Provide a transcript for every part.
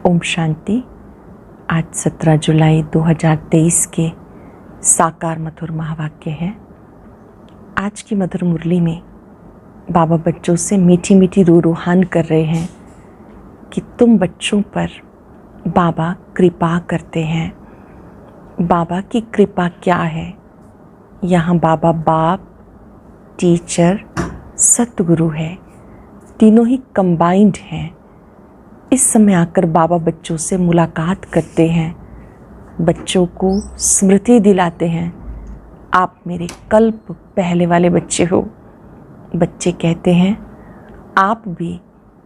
ओम शांति। आज 17 जुलाई 2023 के साकार मधुर महावाक्य है। आज की मधुर मुरली में बाबा बच्चों से मीठी मीठी रूहान कर रहे हैं कि तुम बच्चों पर बाबा कृपा करते हैं। बाबा की कृपा क्या है? यहाँ बाबा बाप, टीचर, सतगुरु है, तीनों ही कंबाइंड हैं। इस समय आकर बाबा बच्चों से मुलाकात करते हैं, बच्चों को स्मृति दिलाते हैं, आप मेरे कल्प पहले वाले बच्चे हो। बच्चे कहते हैं आप भी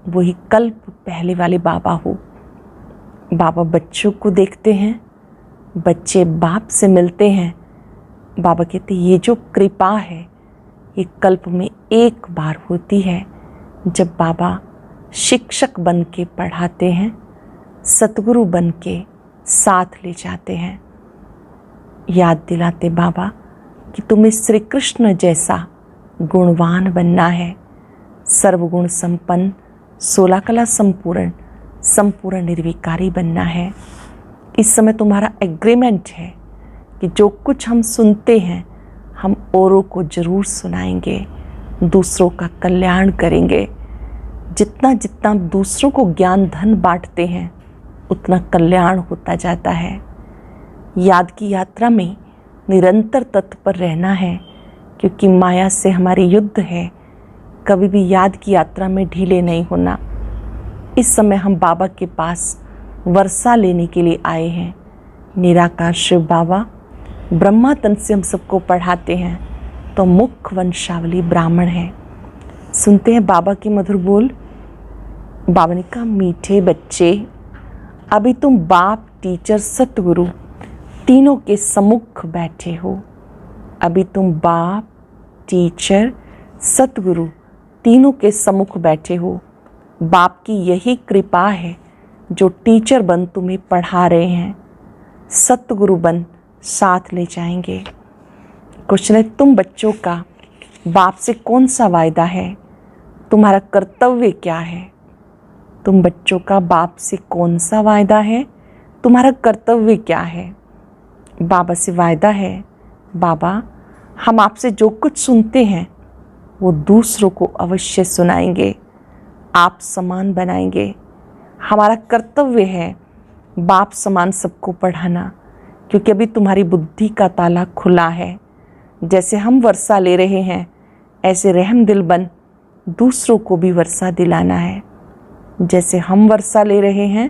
वही कल्प पहले वाले बाबा हो। बाबा बच्चों को देखते हैं, बच्चे बाप से मिलते हैं। बाबा कहते ये जो कृपा है ये कल्प में एक बार होती है, जब बाबा शिक्षक बन के पढ़ाते हैं, सतगुरु बन के साथ ले जाते हैं। याद दिलाते बाबा कि तुम्हें श्री कृष्ण जैसा गुणवान बनना है, सर्वगुण संपन्न, 16 कला संपूर्ण निर्विकारी बनना है। इस समय तुम्हारा एग्रीमेंट है कि जो कुछ हम सुनते हैं हम औरों को ज़रूर सुनाएंगे, दूसरों का कल्याण करेंगे। जितना जितना दूसरों को ज्ञान धन बांटते हैं उतना कल्याण होता जाता है। याद की यात्रा में निरंतर तत्पर रहना है, क्योंकि माया से हमारी युद्ध है। कभी भी याद की यात्रा में ढीले नहीं होना। इस समय हम बाबा के पास वर्षा लेने के लिए आए हैं। निराकार शिव बाबा ब्रह्मा तन से हम सबको पढ़ाते हैं, तो मुख्य वंशावली ब्राह्मण है। सुनते हैं बाबा के मधुर बोल। बाबा ने कहा, मीठे बच्चे, अभी तुम बाप, टीचर, सतगुरु तीनों के सम्मुख बैठे हो। अभी तुम बाप, टीचर, सतगुरु तीनों के सम्मुख बैठे हो। बाप की यही कृपा है जो टीचर बन तुम्हें पढ़ा रहे हैं, सतगुरु बन साथ ले जाएंगे। क्वेश्चन है, तुम बच्चों का बाप से कौन सा वायदा है? तुम्हारा कर्तव्य क्या है? तुम बच्चों का बाप से कौन सा वायदा है? तुम्हारा कर्तव्य क्या है? बाबा से वायदा है, बाबा हम आपसे जो कुछ सुनते हैं वो दूसरों को अवश्य सुनाएंगे, आप समान बनाएंगे। हमारा कर्तव्य है बाप समान सबको पढ़ाना, क्योंकि अभी तुम्हारी बुद्धि का ताला खुला है। जैसे हम वर्षा ले रहे हैं, ऐसे रहम दिल बन दूसरों को भी वर्षा दिलाना है। जैसे हम वर्षा ले रहे हैं,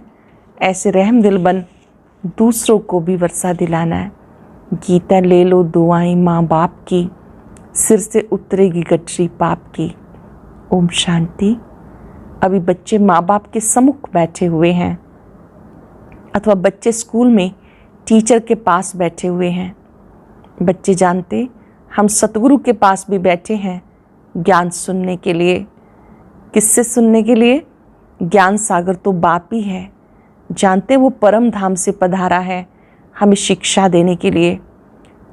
ऐसे रहम दिल बन दूसरों को भी वर्षा दिलाना है। गीता ले लो दुआएं माँ बाप की, सिर से उतरेगी गठरी पाप की। ओम शांति। अभी बच्चे माँ बाप के सम्मुख बैठे हुए हैं, अथवा बच्चे स्कूल में टीचर के पास बैठे हुए हैं। बच्चे जानते हम सतगुरु के पास भी बैठे हैं ज्ञान सुनने के लिए। किससे सुनने के लिए? ज्ञान सागर तो बाप ही है। जानते वो परम धाम से पधारा है हमें शिक्षा देने के लिए।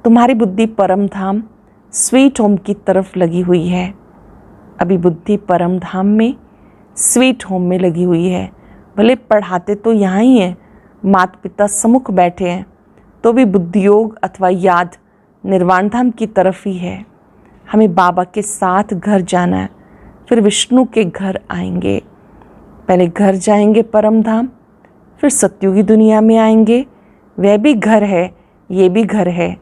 तुम्हारी बुद्धि परम धाम स्वीट होम की तरफ लगी हुई है। अभी बुद्धि परम धाम में स्वीट होम में लगी हुई है। भले पढ़ाते तो यहाँ ही हैं, माता पिता सम्मुख बैठे हैं, तो भी बुद्धि योग अथवा याद निर्वाण धाम की तरफ ही है। हमें बाबा के साथ घर जाना है, फिर विष्णु के घर आएंगे। पहले घर जाएंगे परम धाम, फिर सत्युगी दुनिया में आएंगे। वह भी घर है, ये भी घर है।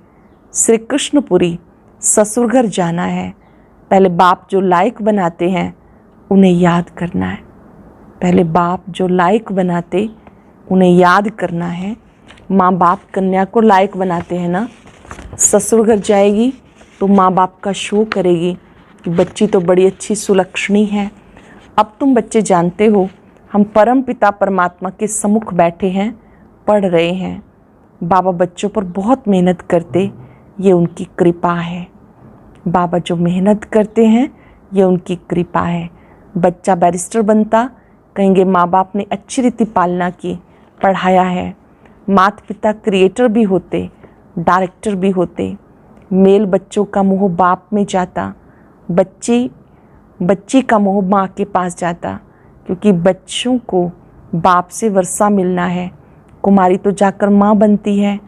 श्री कृष्णपुरी ससुर घर जाना है। पहले बाप जो लायक बनाते हैं उन्हें याद करना है। पहले बाप जो लायक बनाते उन्हें याद करना है। माँ बाप कन्या को लायक बनाते हैं ना। ससुर घर जाएगी तो माँ बाप का शो करेगी कि बच्ची तो बड़ी अच्छी सुलक्षणी है। अब तुम बच्चे जानते हो हम परम पिता परमात्मा के सम्मुख बैठे हैं, पढ़ रहे हैं। बाबा बच्चों पर बहुत मेहनत करते, ये उनकी कृपा है। बाबा जो मेहनत करते हैं ये उनकी कृपा है। बच्चा बैरिस्टर बनता, कहेंगे माँ बाप ने अच्छी रीति पालना की, पढ़ाया है। माता पिता क्रिएटर भी होते, डायरेक्टर भी होते। मेल बच्चों का मोह बाप में जाता, बच्ची का मोह माँ के पास जाता, क्योंकि बच्चों को बाप से वर्षा मिलना है, कुमारी तो जाकर माँ बनती है।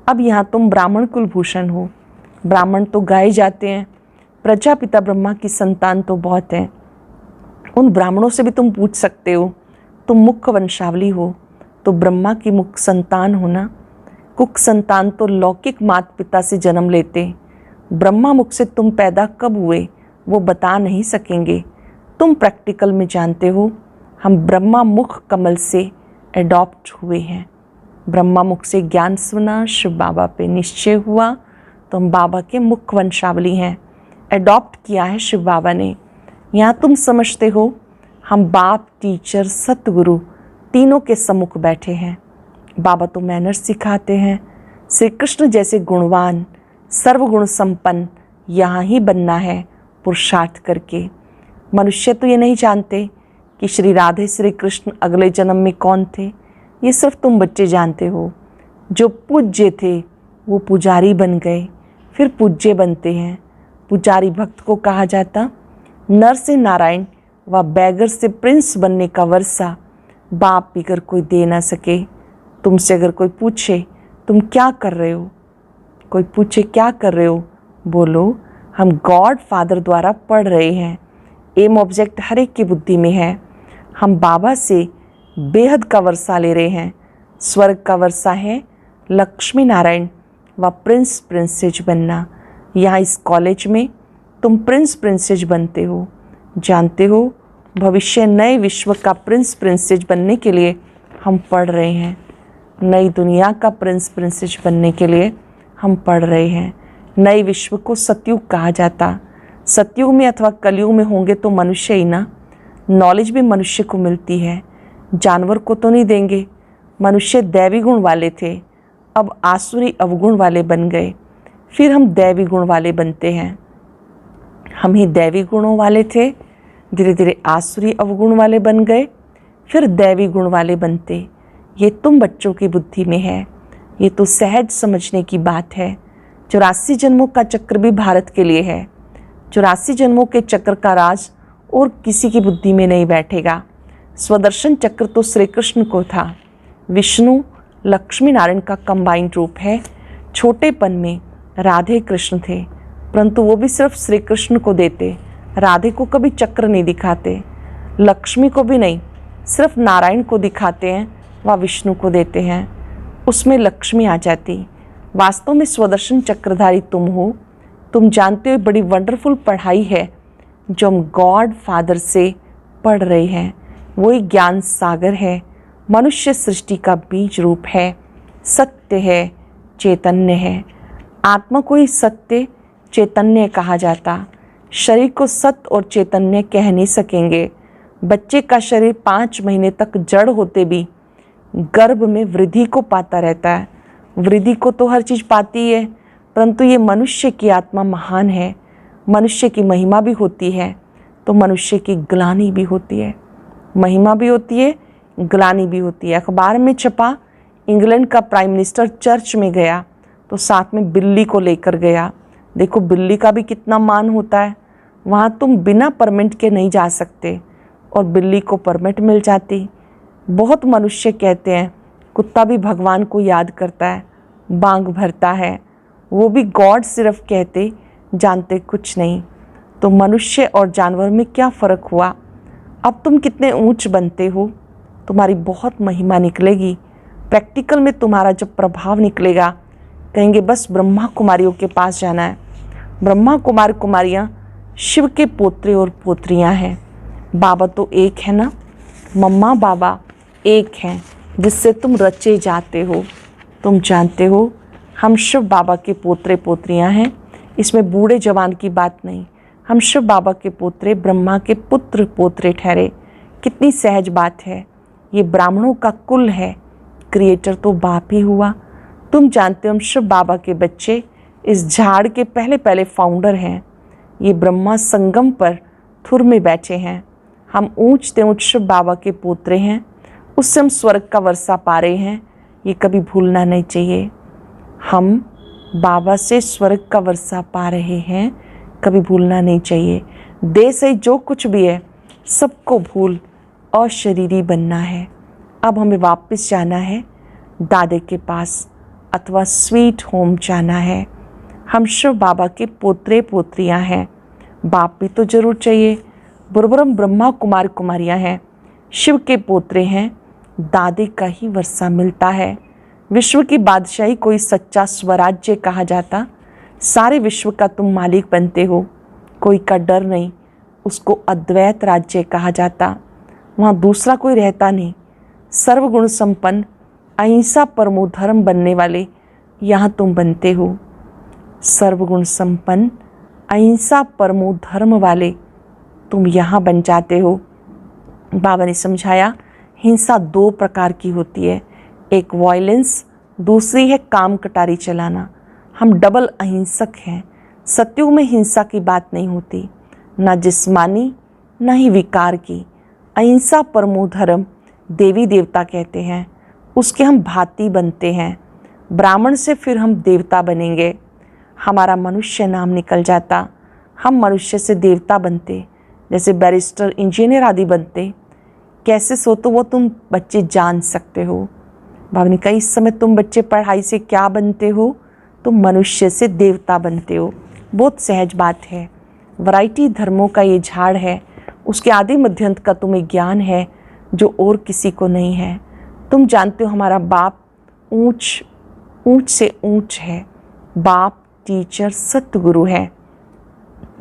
अब यहाँ तुम ब्राह्मण कुलभूषण हो, ब्राह्मण तो गाए जाते हैं, प्रजापिता ब्रह्मा की संतान तो बहुत हैं, उन ब्राह्मणों से भी तुम पूछ सकते हो। तुम मुख्य वंशावली हो तो ब्रह्मा की मुख्य संतान हो ना। कुक संतान तो लौकिक माता पिता से जन्म लेते, ब्रह्मा मुख से तुम पैदा कब हुए वो बता नहीं सकेंगे। तुम प्रैक्टिकल में जानते हो, हम ब्रह्मा मुख कमल से एडॉप्ट हुए हैं। ब्रह्मा मुख से ज्ञान सुना, शिव बाबा पे निश्चय हुआ, तो हम बाबा के मुख्य वंशावली हैं। एडॉप्ट किया है शिव बाबा ने। यहाँ तुम समझते हो हम बाप, टीचर, सतगुरु तीनों के सम्मुख बैठे हैं। बाबा तो मैनर्स सिखाते हैं। श्री कृष्ण जैसे गुणवान, सर्वगुण संपन्न यहाँ ही बनना है पुरुषार्थ करके। मनुष्य तो ये नहीं जानते कि श्री राधे श्री कृष्ण अगले जन्म में कौन थे, ये सिर्फ तुम बच्चे जानते हो। जो पूज्य थे वो पुजारी बन गए, फिर पूज्य बनते हैं। पुजारी भक्त को कहा जाता। नर से नारायण व बैगर से प्रिंस बनने का वर्षा बाप पीकर कोई दे ना सके। तुमसे अगर कोई पूछे तुम क्या कर रहे हो, कोई पूछे क्या कर रहे हो, बोलो हम गॉड फादर द्वारा पढ़ रहे हैं। एम ऑब्जेक्ट हर एक की बुद्धि में है। हम बाबा से बेहद का वर्षा ले रहे हैं। स्वर्ग का वर्षा है लक्ष्मी नारायण व प्रिंस प्रिंसेज बनना। यहाँ इस कॉलेज में तुम प्रिंस प्रिंसेज बनते हो। जानते हो भविष्य नए विश्व का प्रिंस प्रिंसेज बनने के लिए हम पढ़ रहे हैं। नई दुनिया का प्रिंस प्रिंसेज बनने के लिए हम पढ़ रहे हैं। नए विश्व को सतयुग कहा जाता। सतयुग में अथवा कलयुग में होंगे तो मनुष्य ही ना। नॉलेज भी मनुष्य को मिलती है, जानवर को तो नहीं देंगे। मनुष्य दैवी गुण वाले थे, अब आसुरी अवगुण वाले बन गए, फिर हम दैवी गुण वाले बनते हैं। हम ही दैवी गुणों वाले थे, धीरे धीरे आसुरी अवगुण वाले बन गए, फिर दैवी गुण वाले बनते। ये तुम बच्चों की बुद्धि में है, ये तो सहज समझने की बात है। 84 जन्मों का चक्र भी भारत के लिए है। 84 जन्मों के चक्र का राज और किसी की बुद्धि में नहीं बैठेगा। स्वदर्शन चक्र तो श्री कृष्ण को था। विष्णु लक्ष्मी नारायण का कंबाइंड रूप है। छोटेपन में राधे कृष्ण थे, परंतु वो भी सिर्फ श्री कृष्ण को देते, राधे को कभी चक्र नहीं दिखाते, लक्ष्मी को भी नहीं, सिर्फ नारायण को दिखाते हैं व विष्णु को देते हैं, उसमें लक्ष्मी आ जाती। वास्तव में स्वदर्शन चक्रधारी तुम हो। तुम जानते हो बड़ी वंडरफुल पढ़ाई है जो हम गॉड फादर से पढ़ रहे हैं। वही ज्ञान सागर है, मनुष्य सृष्टि का बीज रूप है, सत्य है, चैतन्य है। आत्मा को ही सत्य चैतन्य कहा जाता। शरीर को सत्य और चैतन्य कह नहीं सकेंगे। बच्चे का शरीर 5 महीने तक जड़ होते भी गर्भ में वृद्धि को पाता रहता है। वृद्धि को तो हर चीज़ पाती है, परंतु ये मनुष्य की आत्मा महान है। मनुष्य की महिमा भी होती है तो मनुष्य की ग्लानि भी होती है। महिमा भी होती है, ग्लानि भी होती है। अखबार में छपा, इंग्लैंड का प्राइम मिनिस्टर चर्च में गया तो साथ में बिल्ली को लेकर गया। देखो बिल्ली का भी कितना मान होता है। वहाँ तुम बिना परमिट के नहीं जा सकते और बिल्ली को परमिट मिल जाती। बहुत मनुष्य कहते हैं कुत्ता भी भगवान को याद करता है, बांग भरता है, वो भी गॉड सिर्फ कहते, जानते कुछ नहीं। तो मनुष्य और जानवर में क्या फ़र्क हुआ। अब तुम कितने ऊंच बनते हो, तुम्हारी बहुत महिमा निकलेगी। प्रैक्टिकल में तुम्हारा जब प्रभाव निकलेगा, कहेंगे बस ब्रह्मा कुमारियों के पास जाना है। ब्रह्मा कुमार कुमारियाँ शिव के पोत्रे और पोत्रियाँ हैं। बाबा तो एक है ना, मम्मा बाबा एक हैं जिससे तुम रचे जाते हो। तुम जानते हो हम शिव बाबा के पोत्रे पोत्रियाँ हैं। इसमें बूढ़े जवान की बात नहीं, हम शिव बाबा के पोत्रे, ब्रह्मा के पुत्र पोत्रे ठहरे। कितनी सहज बात है। ये ब्राह्मणों का कुल है, क्रिएटर तो बाप ही हुआ। तुम जानते हो हम शिव बाबा के बच्चे इस झाड़ के पहले पहले फाउंडर हैं। ये ब्रह्मा संगम पर थुर में बैठे हैं। हम ऊंचते ऊंच शिव बाबा के पोत्रे हैं, उससे हम स्वर्ग का वर्षा पा रहे हैं। ये कभी भूलना नहीं चाहिए। हम बाबा से स्वर्ग का वर्षा पा रहे हैं, कभी भूलना नहीं चाहिए। देह से जो कुछ भी है सबको भूल अशरीरी बनना है। अब हमें वापस जाना है दादे के पास अथवा स्वीट होम जाना है। हम शिव बाबा के पोतरे पोतरियां हैं। बाप भी तो जरूर चाहिए, बरोबर हम ब्रह्मा कुमार कुमारियां हैं, शिव के पोतरे हैं, दादे का ही वर्षा मिलता है। विश्व की बादशाही कोई सच्चा स्वराज्य कहा जाता, सारे विश्व का तुम मालिक बनते हो, कोई का डर नहीं, उसको अद्वैत राज्य कहा जाता। वहाँ दूसरा कोई रहता नहीं, सर्वगुण संपन्न अहिंसा परमो धर्म बनने वाले यहाँ तुम बनते हो। सर्वगुण संपन्न अहिंसा परमो धर्म वाले तुम यहाँ बन जाते हो। बाबा ने समझाया हिंसा दो प्रकार की होती है, एक वायलेंस, दूसरी है काम कटारी चलाना। हम डबल अहिंसक हैं। सत्युग में हिंसा की बात नहीं होती, ना जिस्मानी ना ही विकार की। अहिंसा परमो धर्म देवी देवता कहते हैं, उसके हम भांति बनते हैं। ब्राह्मण से फिर हम देवता बनेंगे, हमारा मनुष्य नाम निकल जाता, हम मनुष्य से देवता बनते, जैसे बैरिस्टर इंजीनियर आदि बनते। कैसे सो तो वो तुम बच्चे जान सकते हो। बाबा ने कहा इस समय तुम बच्चे पढ़ाई से क्या बनते हो, तुम मनुष्य से देवता बनते हो। बहुत सहज बात है। वैरायटी धर्मों का ये झाड़ है, उसके आदि मध्यंत का तुम्हें ज्ञान है जो और किसी को नहीं है। तुम जानते हो हमारा बाप ऊंच ऊंच से ऊंच है। बाप टीचर सतगुरु है,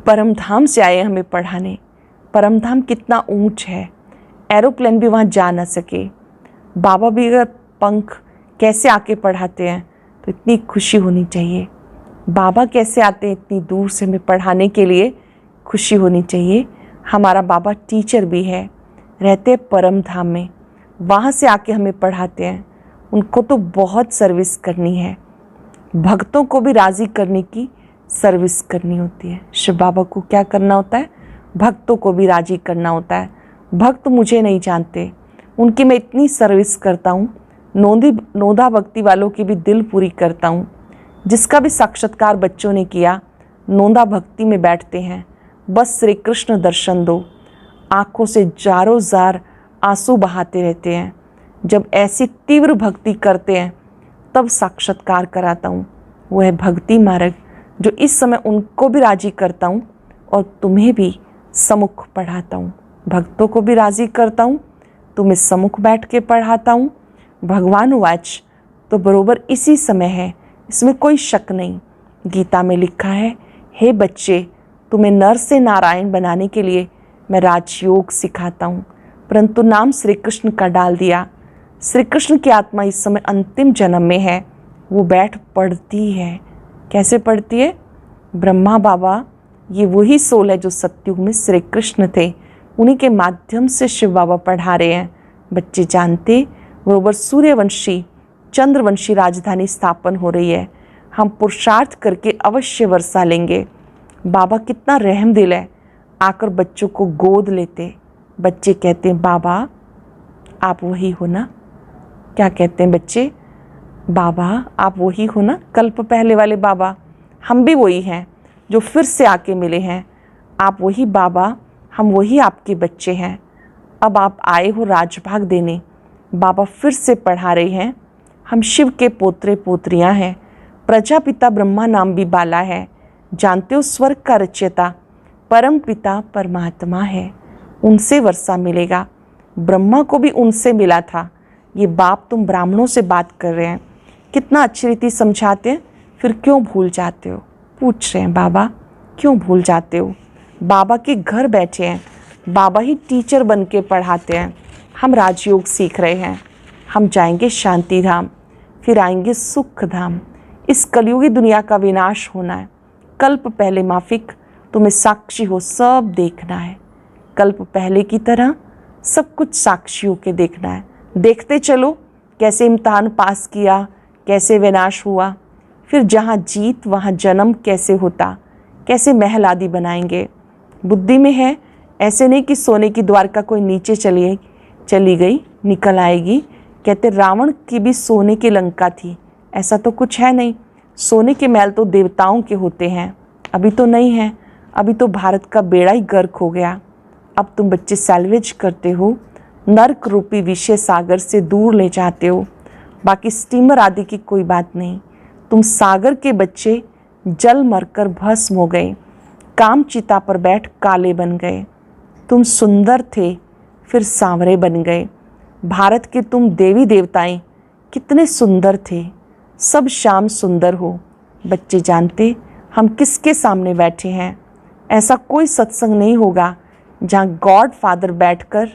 परम धाम से आए हमें पढ़ाने। परम धाम कितना ऊंच है, एरोप्लेन भी वहाँ जा ना सके। बाबा भी अगर पंख कैसे आके पढ़ाते हैं तो इतनी खुशी होनी चाहिए। बाबा कैसे आते हैं इतनी दूर से हमें पढ़ाने के लिए, खुशी होनी चाहिए। हमारा बाबा टीचर भी है, रहते परम धाम में, वहाँ से आके हमें पढ़ाते हैं। उनको तो बहुत सर्विस करनी है, भक्तों को भी राज़ी करने की सर्विस करनी होती है। शिव बाबा को क्या करना होता है, भक्तों को भी राज़ी करना होता है। भक्त मुझे नहीं जानते, उनकी मैं इतनी सर्विस करता हूँ, नोदा भक्ति वालों की भी दिल पूरी करता हूँ। जिसका भी साक्षात्कार बच्चों ने किया, नोदा भक्ति में बैठते हैं, बस श्री कृष्ण दर्शन दो, आँखों से जारों जार आंसू बहाते रहते हैं। जब ऐसी तीव्र भक्ति करते हैं तब साक्षात्कार कराता हूँ। वो है भक्ति मार्ग, जो इस समय उनको भी राजी करता हूँ और तुम्हें भी सम्मुख पढ़ाता हूँ। भक्तों को भी राजी करता हूँ, तुम्हें सम्मुख बैठ के पढ़ाता हूँ। भगवान वाच तो बरोबर इसी समय है, इसमें कोई शक नहीं। गीता में लिखा है, हे बच्चे, तुम्हें नर से नारायण बनाने के लिए मैं राजयोग सिखाता हूँ, परंतु नाम श्री कृष्ण का डाल दिया। श्री कृष्ण की आत्मा इस समय अंतिम जन्म में है, वो बैठ पढ़ती है। कैसे पढ़ती है? ब्रह्मा बाबा ये वही सोल है जो सत्युग में श्री कृष्ण थे, उन्हीं के माध्यम से शिव बाबा पढ़ा रहे हैं। बच्चे जानते बरोबर सूर्यवंशी चंद्रवंशी राजधानी स्थापन हो रही है। हम पुरुषार्थ करके अवश्य वर्षा लेंगे। बाबा कितना रहम दिल है, आकर बच्चों को गोद लेते। बच्चे कहते हैं बाबा आप वही हो ना। क्या कहते हैं बच्चे? बाबा आप वही हो ना, कल्प पहले वाले बाबा। हम भी वही हैं जो फिर से आके मिले हैं। आप वही बाबा, हम वही आपके बच्चे हैं। अब आप आए हो राजभाग देने। बाबा फिर से पढ़ा रहे हैं, हम शिव के पोतरे पोतरियां हैं। प्रजापिता ब्रह्मा नाम भी बाला है। जानते हो स्वर्ग का रचयिता परम पिता परमात्मा है, उनसे वर्षा मिलेगा। ब्रह्मा को भी उनसे मिला था। ये बाप तुम ब्राह्मणों से बात कर रहे हैं, कितना अच्छी रीति समझाते हैं, फिर क्यों भूल जाते हो? पूछ रहे हैं बाबा क्यों भूल जाते हो? बाबा के घर बैठे हैं, बाबा ही टीचर बन के पढ़ाते हैं। हम राजयोग सीख रहे हैं। हम जाएंगे शांति धाम, फिर आएंगे सुख धाम। इस कलयुगी दुनिया का विनाश होना है। कल्प पहले माफिक, तुम्हें साक्षी हो सब देखना है। कल्प पहले की तरह सब कुछ साक्षियों के देखना है। देखते चलो कैसे इम्तिहान पास किया, कैसे विनाश हुआ, फिर जहाँ जीत वहाँ जन्म कैसे होता, कैसे महल आदि बनाएंगे। बुद्धि में है, ऐसे नहीं कि सोने की द्वारका कोई नीचे चली गई निकल आएगी। कहते रावण की भी सोने की लंका थी, ऐसा तो कुछ है नहीं। सोने के महल तो देवताओं के होते हैं, अभी तो नहीं है। अभी तो भारत का बेड़ा ही गर्क हो गया। अब तुम बच्चे सैल्वेज करते हो, नर्क रूपी विषय सागर से दूर ले जाते हो। बाकी स्टीमर आदि की कोई बात नहीं। तुम सागर के बच्चे जल मरकर भस्म हो गए, काम चिता पर बैठ काले बन गए। तुम सुंदर थे, फिर सांवरे बन गए। भारत के तुम देवी देवताएं कितने सुंदर थे, सब शाम सुंदर हो। बच्चे जानते हम किसके सामने बैठे हैं। ऐसा कोई सत्संग नहीं होगा जहाँ गॉड फादर बैठकर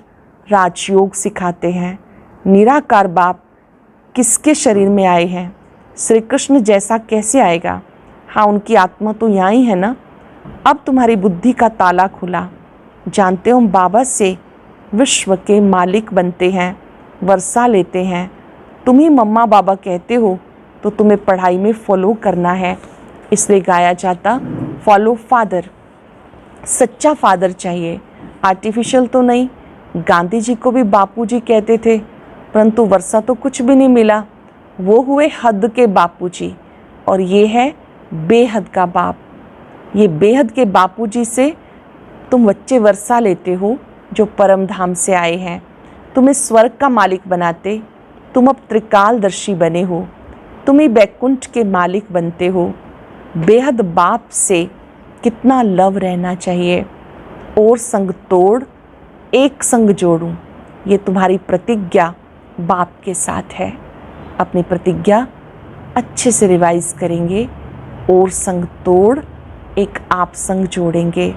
राजयोग सिखाते हैं। निराकार बाप किसके शरीर में आए हैं? श्री कृष्ण जैसा कैसे आएगा? हाँ, उनकी आत्मा तो यहाँ ही है ना। अब तुम्हारी बुद्धि का ताला खुला। जानते हो, हम बाबा से विश्व के मालिक बनते हैं, वर्षा लेते हैं। तुम ही मम्मा बाबा कहते हो तो तुम्हें पढ़ाई में फॉलो करना है, इसलिए गाया जाता फॉलो फादर। सच्चा फादर चाहिए, आर्टिफिशियल तो नहीं। गांधी जी को भी बापू जी कहते थे, परंतु वर्षा तो कुछ भी नहीं मिला। वो हुए हद के बापू जी, और ये है बेहद का बाप। ये बेहद के बापू जी से तुम बच्चे वर्षा लेते हो, जो परम धाम से आए हैं। तुम्हें स्वर्ग का मालिक बनाते। तुम अब त्रिकालदर्शी बने हो, तुम ही बैकुंठ के मालिक बनते हो। बेहद बाप से कितना लव रहना चाहिए। और संग तोड़ एक संग जोड़ूं, ये तुम्हारी प्रतिज्ञा बाप के साथ है। अपनी प्रतिज्ञा अच्छे से रिवाइज करेंगे। और संग तोड़ एक आप संग जोड़ेंगे।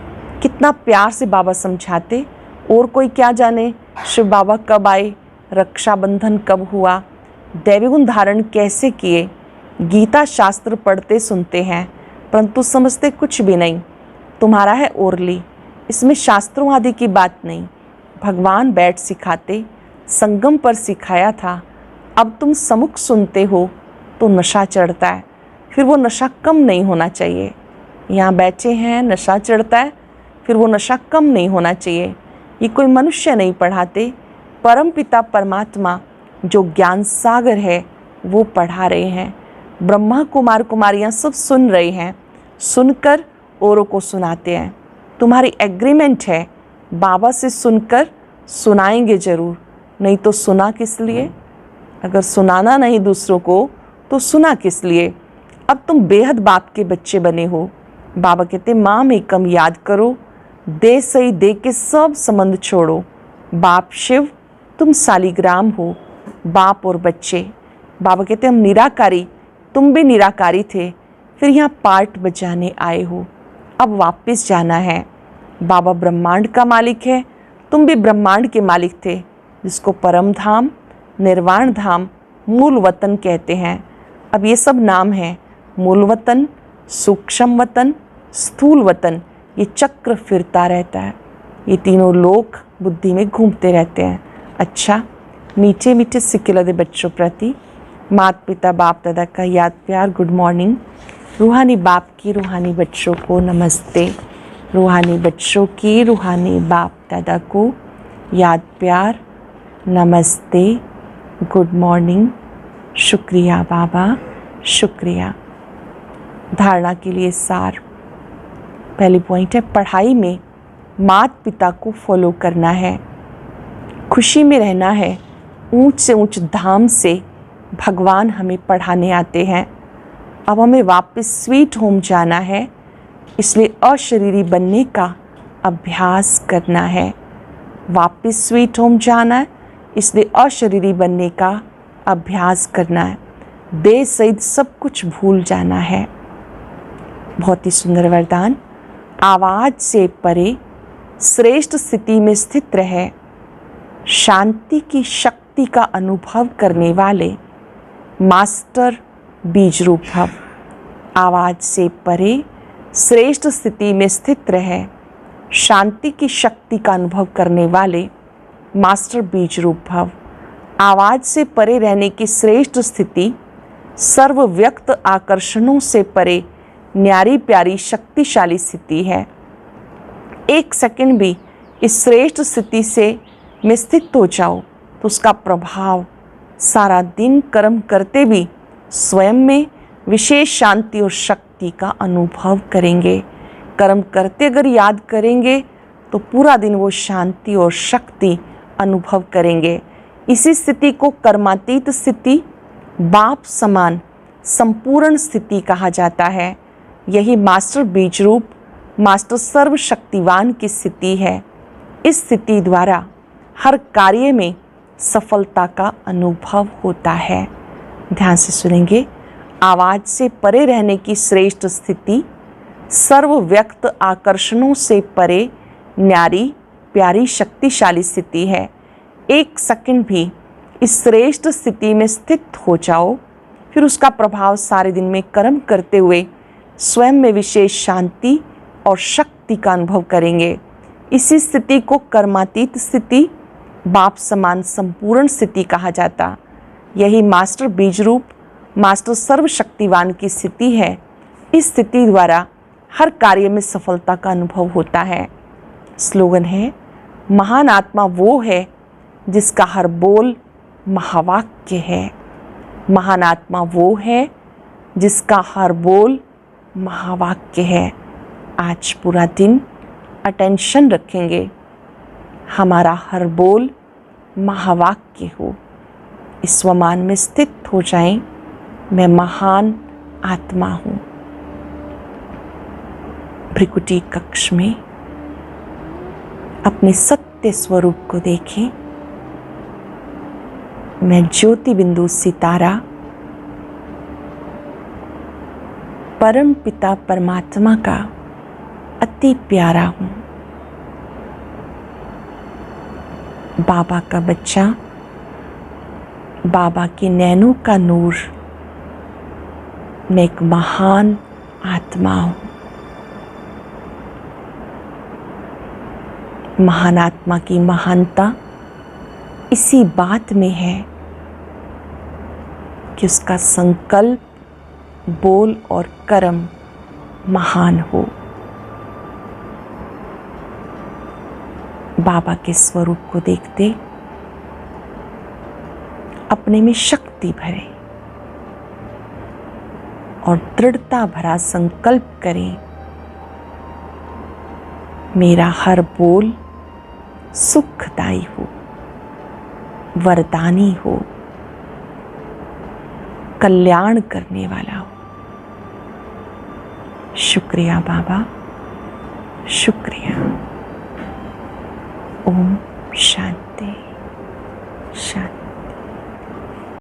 कितना प्यार से बाबा समझाते। और कोई क्या जाने शिव बाबा कब आए, रक्षाबंधन कब हुआ, दैवी गुण धारण कैसे किए। गीता शास्त्र पढ़ते सुनते हैं, परंतु समझते कुछ भी नहीं। तुम्हारा है ओरली, इसमें शास्त्रों आदि की बात नहीं। भगवान बैठ सिखाते, संगम पर सिखाया था। अब तुम समुख सुनते हो तो नशा चढ़ता है, फिर वो नशा कम नहीं होना चाहिए। यहाँ बैठे हैं, नशा चढ़ता है, फिर वो नशा कम नहीं होना चाहिए। ये कोई मनुष्य नहीं पढ़ाते, परम पिता परमात्मा जो ज्ञान सागर है वो पढ़ा रहे हैं। ब्रह्मा कुमार कुमारियाँ सब सुन रहे हैं, सुनकर औरों को सुनाते हैं। तुम्हारी एग्रीमेंट है, बाबा से सुनकर सुनाएंगे ज़रूर, नहीं तो सुना किस लिए? अगर सुनाना नहीं दूसरों को तो सुना किस लिए? अब तुम बेहद बाप के बच्चे बने हो। बाबा कहते माम एकम याद करो, दे सही दे के सब संबंध छोड़ो। बाप शिव, तुम सालिग्राम हो, बाप और बच्चे। बाबा कहते हम निराकारी, तुम भी निराकारी थे, फिर यहाँ पार्ट बजाने आए हो, अब वापस जाना है। बाबा ब्रह्मांड का मालिक है, तुम भी ब्रह्मांड के मालिक थे, जिसको परम धाम, निर्वाण धाम, मूल वतन कहते हैं। अब ये सब नाम हैं, मूल वतन, सूक्ष्म वतन, स्थूल वतन। ये चक्र फिरता रहता है, ये तीनों लोक बुद्धि में घूमते रहते हैं। अच्छा, मीठे मीठे सिक्के लदे बच्चों प्रति माता पिता बाप दादा का याद प्यार गुड मॉर्निंग। रूहानी बाप की रूहानी बच्चों को नमस्ते। रूहानी बच्चों की रूहानी बाप दादा को याद प्यार नमस्ते, गुड मॉर्निंग, शुक्रिया बाबा, शुक्रिया। धारणा के लिए सार। पहली पॉइंट है, पढ़ाई में माता पिता को फॉलो करना है, खुशी में रहना है। ऊंच से ऊंच धाम से भगवान हमें पढ़ाने आते हैं। अब हमें वापस स्वीट होम जाना है, इसलिए अशरीरी बनने का अभ्यास करना है। वापस स्वीट होम जाना है, इसलिए अशरीरी बनने का अभ्यास करना है। देह सहित सब कुछ भूल जाना है। बहुत ही सुंदर वरदान। आवाज़ से परे श्रेष्ठ स्थिति में स्थित रहे, शांति की शक्ति का अनुभव करने वाले मास्टर बीज रूप भव। आवाज़ से परे श्रेष्ठ स्थिति में स्थित रहे, शांति की शक्ति का अनुभव करने वाले मास्टर बीज रूप भव। आवाज़ से परे रहने की श्रेष्ठ स्थिति सर्वव्यक्त आकर्षणों से परे न्यारी प्यारी शक्तिशाली स्थिति है। एक सेकंड भी इस श्रेष्ठ स्थिति से में स्थित हो जाओ तो उसका प्रभाव सारा दिन कर्म करते भी स्वयं में विशेष शांति और शक्ति का अनुभव करेंगे। कर्म करते अगर याद करेंगे तो पूरा दिन वो शांति और शक्ति अनुभव करेंगे। इसी स्थिति को कर्मातीत स्थिति, बाप समान संपूर्ण स्थिति कहा जाता है। यही मास्टर बीज रूप, मास्टर सर्वशक्तिवान की स्थिति है। इस स्थिति द्वारा हर कार्य में सफलता का अनुभव होता है। ध्यान से सुनेंगे। आवाज से परे रहने की श्रेष्ठ स्थिति, सर्व व्यक्त आकर्षणों से परे न्यारी प्यारी शक्तिशाली स्थिति है। एक सेकंड भी इस श्रेष्ठ स्थिति में स्थित हो जाओ, फिर उसका प्रभाव सारे दिन में कर्म करते हुए स्वयं में विशेष शांति और शक्ति का अनुभव करेंगे। इसी स्थिति को कर्मातीत स्थिति, बाप समान संपूर्ण स्थिति कहा जाता। यही मास्टर बीज रूप, मास्टर सर्वशक्तिवान की स्थिति है। इस स्थिति द्वारा हर कार्य में सफलता का अनुभव होता है। स्लोगन है, महान आत्मा वो है जिसका हर बोल महावाक्य है। महान आत्मा वो है जिसका हर बोल महावाक्य है। आज पूरा दिन अटेंशन रखेंगे, हमारा हर बोल महावाक्य हो। इस स्वमान में स्थित हो जाएं, मैं महान आत्मा हूँ। भृकुटी कक्ष में अपने सत्य स्वरूप को देखें। मैं ज्योति बिंदु सितारा परम पिता परमात्मा का अति प्यारा हूँ। बाबा का बच्चा, बाबा की नैनों का नूर। मैं एक महान आत्मा हूँ। महान आत्मा की महानता इसी बात में है कि उसका संकल्प, बोल और कर्म महान हो। बाबा के स्वरूप को देखते अपने में शक्ति भरें और दृढ़ता भरा संकल्प करें, मेरा हर बोल सुखदायी हो, वरदानी हो, कल्याण करने वाला हो। शुक्रिया बाबा, शुक्रिया। ओम शांति शांति।